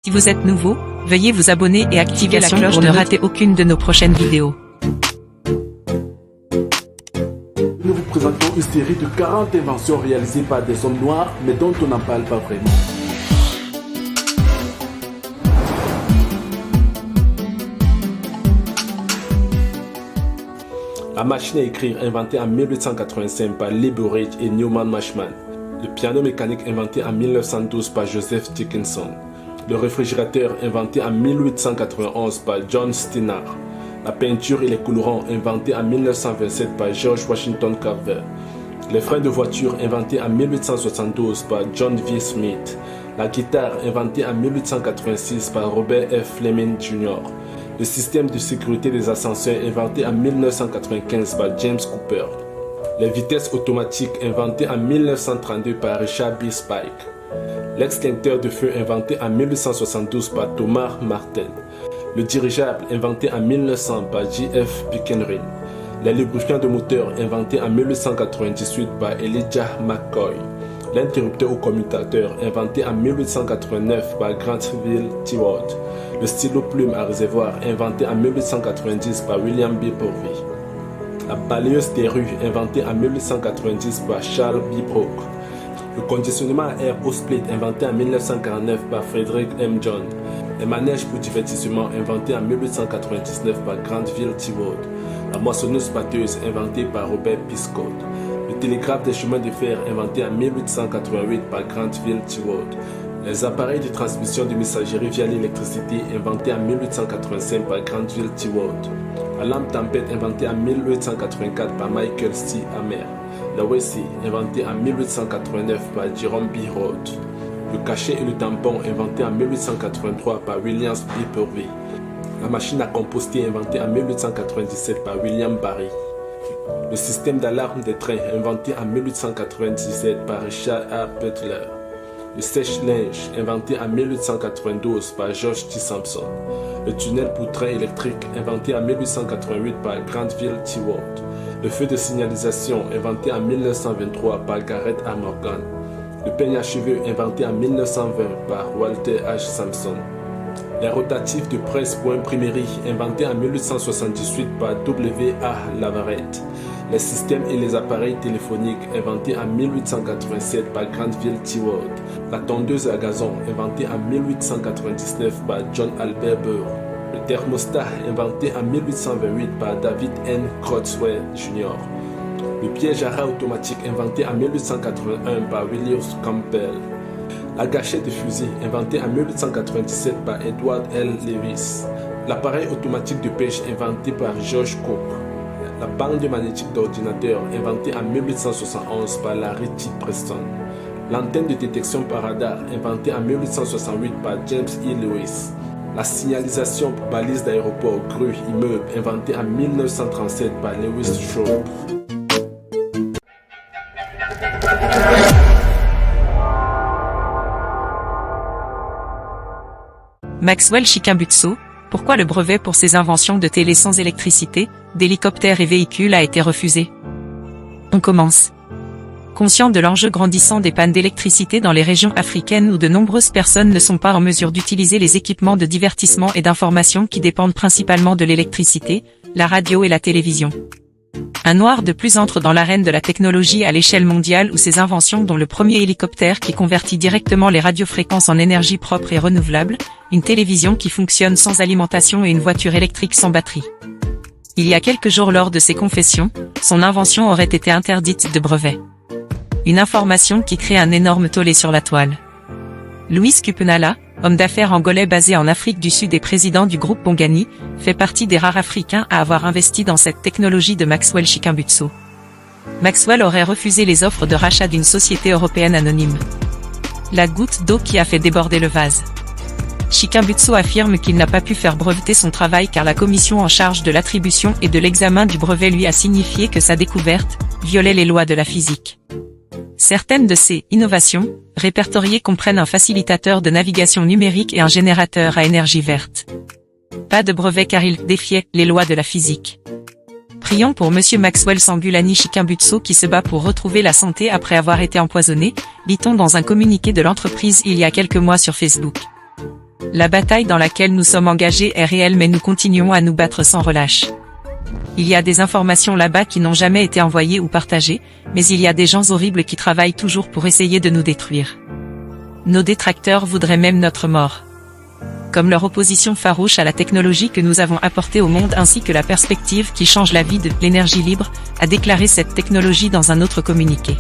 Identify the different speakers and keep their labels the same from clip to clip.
Speaker 1: Si vous êtes nouveau, veuillez vous abonner et activer la cloche pour ne rater aucune de nos prochaines vidéos.
Speaker 2: Nous vous présentons une série de 40 inventions réalisées par des hommes noirs, mais dont on n'en parle pas vraiment. La machine à écrire inventée en 1885 par Leberidge et Newman Mashman. Le piano mécanique inventé en 1912 par Joseph Dickinson. Le réfrigérateur inventé en 1891 par John Steinhardt. La peinture et les colorants inventés en 1927 par George Washington Carver. Les freins de voiture inventés en 1872 par John V. Smith. La guitare inventée en 1886 par Robert F. Fleming Jr. Le système de sécurité des ascenseurs inventé en 1995 par James Cooper. Les vitesses automatiques inventées en 1932 par Richard B. Spike. L'extincteur de feu inventé en 1872 par Thomas Martin. Le dirigeable inventé en 1900 par J.F. Buchanan. Les lubrifiants de moteur inventés en 1898 par Elijah McCoy. L'interrupteur au commutateur inventé en 1889 par Granville Seward. Le stylo plume à réservoir inventé en 1890 par William B. Purvey. La balayeuse des rues inventée en 1890 par Charles B. Brock. Le conditionnement à air au split inventé en 1949 par Frederick M. John. Les manèges pour divertissement inventés en 1899 par Granville Seward. La moissonneuse batteuse inventée par Robert P. Scott. Le télégraphe des chemins de fer inventé en 1888 par Granville Seward. Les appareils de transmission de messagerie via l'électricité inventés en 1885 par Granville Seward. La lampe tempête inventée en 1884 par Michael C. Hammer. La WC inventée en 1889 par Jerome B. Roth. Le cachet et le tampon inventé en 1883 par William B. Purvey. La machine à composter inventée en 1897 par William Barry. Le système d'alarme des trains inventé en 1897 par Richard A. Butler. Le sèche-linge inventé en 1892 par George T. Sampson. Le tunnel pour train électrique inventé en 1888 par Granville Seward. Le feu de signalisation inventé en 1923 par Garrett A. Morgan. Le peigne à cheveux inventé en 1920 par Walter H. Sampson. Les rotatifs de presse pour imprimerie inventés en 1878 par W. A. Lavarette. Les systèmes et les appareils téléphoniques inventés en 1887 par Granville Seward. La tondeuse à gazon inventée en 1899 par John Albert Burr. Le thermostat inventé en 1828 par David N. Croswell Jr. Le piège à rat automatique inventé en 1881 par William Campbell. La gâchette de fusil inventée en 1897 par Edward L. Lewis. L'appareil automatique de pêche inventé par George Cook. La bande magnétique d'ordinateur inventée en 1871 par Larry T. Preston. L'antenne de détection par radar inventée en 1868 par James E. Lewis. La signalisation pour balises d'aéroport, grues, immeubles inventée en 1937 par Lewis Shaw.
Speaker 1: Maxwell Chikumbutso, pourquoi le brevet pour ses inventions de télé sans électricité, d'hélicoptères et véhicules a été refusé? On commence. Conscient de l'enjeu grandissant des pannes d'électricité dans les régions africaines où de nombreuses personnes ne sont pas en mesure d'utiliser les équipements de divertissement et d'information qui dépendent principalement de l'électricité, la radio et la télévision. Un noir de plus entre dans l'arène de la technologie à l'échelle mondiale où ses inventions dont le premier hélicoptère qui convertit directement les radiofréquences en énergie propre et renouvelable, une télévision qui fonctionne sans alimentation et une voiture électrique sans batterie. Il y a quelques jours lors de ses confessions, son invention aurait été interdite de brevet. Une information qui crée un énorme tollé sur la toile. Louis Kupenala, homme d'affaires angolais basé en Afrique du Sud et président du groupe Bongani, fait partie des rares Africains à avoir investi dans cette technologie de Maxwell Chikumbutso. Maxwell aurait refusé les offres de rachat d'une société européenne anonyme. La goutte d'eau qui a fait déborder le vase. Chikumbutso affirme qu'il n'a pas pu faire breveter son travail car la commission en charge de l'attribution et de l'examen du brevet lui a signifié que sa découverte violait les lois de la physique. Certaines de ces innovations répertoriées comprennent un facilitateur de navigation numérique et un générateur à énergie verte. Pas de brevet car il défiait les lois de la physique. Prions pour Monsieur Maxwell Sambulani Chikumbutso qui se bat pour retrouver la santé après avoir été empoisonné, lit-on dans un communiqué de l'entreprise il y a quelques mois sur Facebook. La bataille dans laquelle nous sommes engagés est réelle mais nous continuons à nous battre sans relâche. Il y a des informations là-bas qui n'ont jamais été envoyées ou partagées, mais il y a des gens horribles qui travaillent toujours pour essayer de nous détruire. Nos détracteurs voudraient même notre mort. Comme leur opposition farouche à la technologie que nous avons apportée au monde ainsi que la perspective qui change la vie de l'énergie libre, a déclaré cette technologie dans un autre communiqué.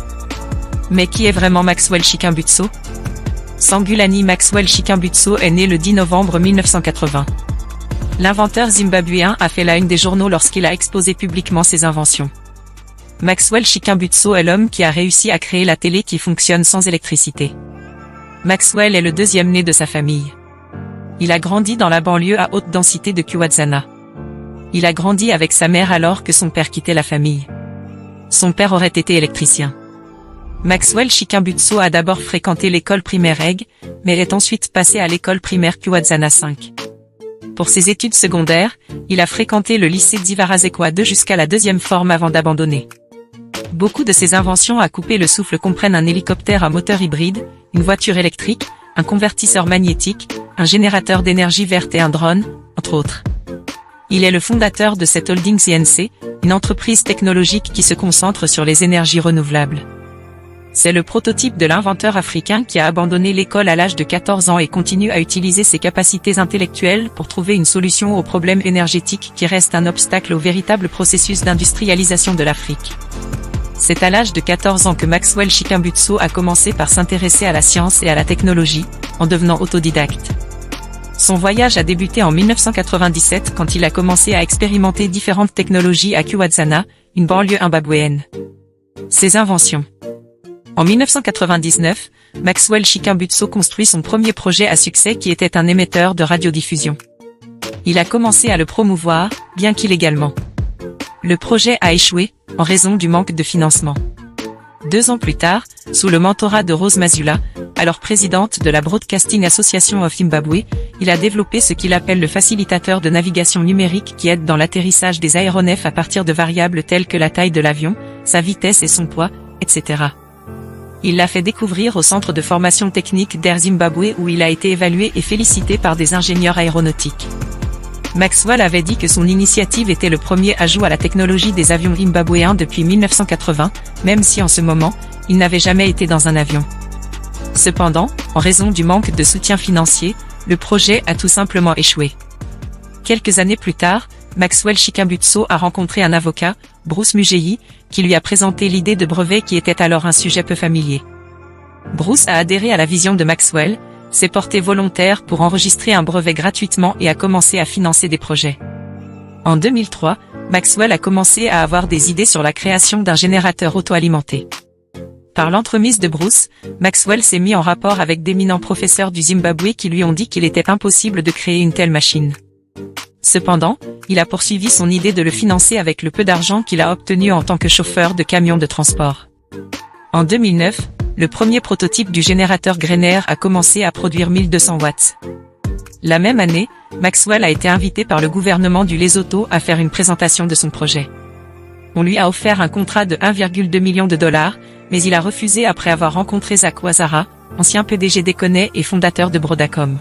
Speaker 1: Mais qui est vraiment Maxwell Chikumbutso? Sangulani Maxwell Chikumbutso est né le 10 novembre 1980. L'inventeur zimbabwéen a fait la une des journaux lorsqu'il a exposé publiquement ses inventions. Maxwell Chikumbutso est l'homme qui a réussi à créer la télé qui fonctionne sans électricité. Maxwell est le deuxième né de sa famille. Il a grandi dans la banlieue à haute densité de Kiwadzana. Il a grandi avec sa mère alors que son père quittait la famille. Son père aurait été électricien. Maxwell Chikumbutso a d'abord fréquenté l'école primaire Egg, mais est ensuite passé à l'école primaire Kiwadzana 5. Pour ses études secondaires, il a fréquenté le lycée d'Ivarazekwa 2 jusqu'à la deuxième forme avant d'abandonner. Beaucoup de ses inventions à couper le souffle comprennent un hélicoptère à moteur hybride, une voiture électrique, un convertisseur magnétique, un générateur d'énergie verte et un drone, entre autres. Il est le fondateur de cette holding CNC, une entreprise technologique qui se concentre sur les énergies renouvelables. C'est le prototype de l'inventeur africain qui a abandonné l'école à l'âge de 14 ans et continue à utiliser ses capacités intellectuelles pour trouver une solution aux problèmes énergétiques qui restent un obstacle au véritable processus d'industrialisation de l'Afrique. C'est à l'âge de 14 ans que Maxwell Chikumbutso a commencé par s'intéresser à la science et à la technologie, en devenant autodidacte. Son voyage a débuté en 1997 quand il a commencé à expérimenter différentes technologies à Kiwadzana, une banlieue zimbabwéenne. Ses inventions. En 1999, Maxwell Chikumbutso construit son premier projet à succès qui était un émetteur de radiodiffusion. Il a commencé à le promouvoir, bien qu'illégalement. Le projet a échoué, en raison du manque de financement. 2 ans plus tard, sous le mentorat de Rose Mazula, alors présidente de la Broadcasting Association of Zimbabwe, il a développé ce qu'il appelle le facilitateur de navigation numérique qui aide dans l'atterrissage des aéronefs à partir de variables telles que la taille de l'avion, sa vitesse et son poids, etc. Il l'a fait découvrir au centre de formation technique d'Air Zimbabwe où il a été évalué et félicité par des ingénieurs aéronautiques. Maxwell avait dit que son initiative était le premier ajout à la technologie des avions zimbabwéens depuis 1980, même si en ce moment, il n'avait jamais été dans un avion. Cependant, en raison du manque de soutien financier, le projet a tout simplement échoué. Quelques années plus tard, Maxwell Chikumbutso a rencontré un avocat, Bruce Mugeyi, qui lui a présenté l'idée de brevet qui était alors un sujet peu familier. Bruce a adhéré à la vision de Maxwell, s'est porté volontaire pour enregistrer un brevet gratuitement et a commencé à financer des projets. En 2003, Maxwell a commencé à avoir des idées sur la création d'un générateur auto-alimenté. Par l'entremise de Bruce, Maxwell s'est mis en rapport avec d'éminents professeurs du Zimbabwe qui lui ont dit qu'il était impossible de créer une telle machine. Cependant, il a poursuivi son idée de le financer avec le peu d'argent qu'il a obtenu en tant que chauffeur de camion de transport. En 2009, le premier prototype du générateur Grener a commencé à produire 1200 watts. La même année, Maxwell a été invité par le gouvernement du Lesotho à faire une présentation de son projet. On lui a offert un contrat de 1,2 million de dollars, mais il a refusé après avoir rencontré Zach Wazara, ancien PDG d'Econet et fondateur de Brodacom.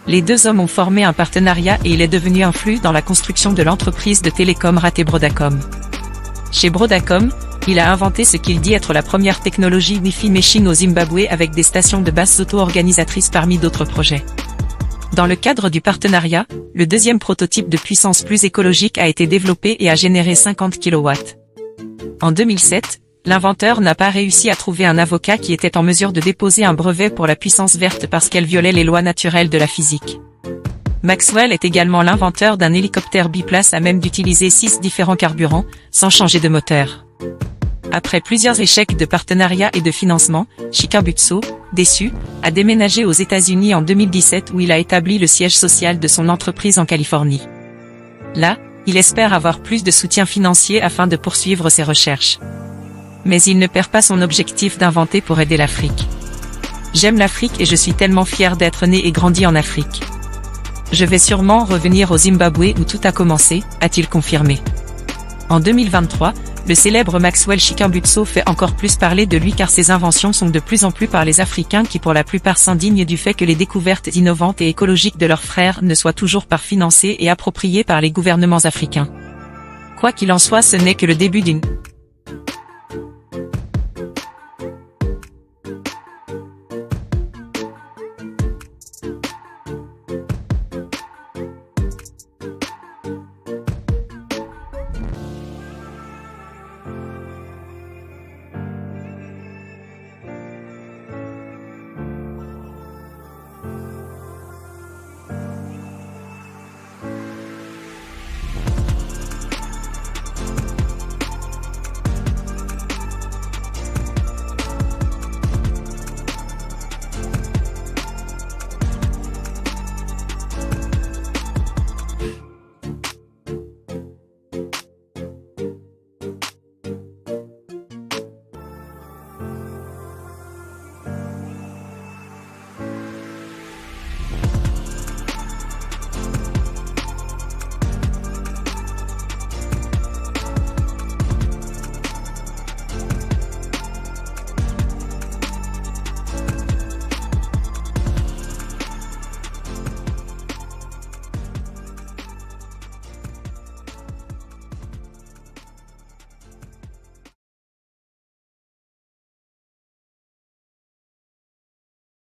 Speaker 1: Les deux hommes ont formé un partenariat et il est devenu un flux dans la construction de l'entreprise de télécom Raté Brodacom. Chez Brodacom, il a inventé ce qu'il dit être la première technologie Wi-Fi machine au Zimbabwe avec des stations de base auto-organisatrices parmi d'autres projets. Dans le cadre du partenariat, le deuxième prototype de puissance plus écologique a été développé et a généré 50 kW. En 2007, l'inventeur n'a pas réussi à trouver un avocat qui était en mesure de déposer un brevet pour la puissance verte parce qu'elle violait les lois naturelles de la physique. Maxwell est également l'inventeur d'un hélicoptère biplace à même d'utiliser 6 différents carburants, sans changer de moteur. Après plusieurs échecs de partenariat et de financement, Chikumbutso, déçu, a déménagé aux États-Unis en 2017 où il a établi le siège social de son entreprise en Californie. Là, il espère avoir plus de soutien financier afin de poursuivre ses recherches. Mais il ne perd pas son objectif d'inventer pour aider l'Afrique. J'aime l'Afrique et je suis tellement fier d'être né et grandi en Afrique. Je vais sûrement revenir au Zimbabwe où tout a commencé, a-t-il confirmé. En 2023, Le célèbre Maxwell Chikumbutso fait encore plus parler de lui car ses inventions sont de plus en plus par les Africains qui pour la plupart s'indignent du fait que les découvertes innovantes et écologiques de leurs frères ne soient toujours pas financées et appropriées par les gouvernements africains. Quoi qu'il en soit, ce n'est que le début d'une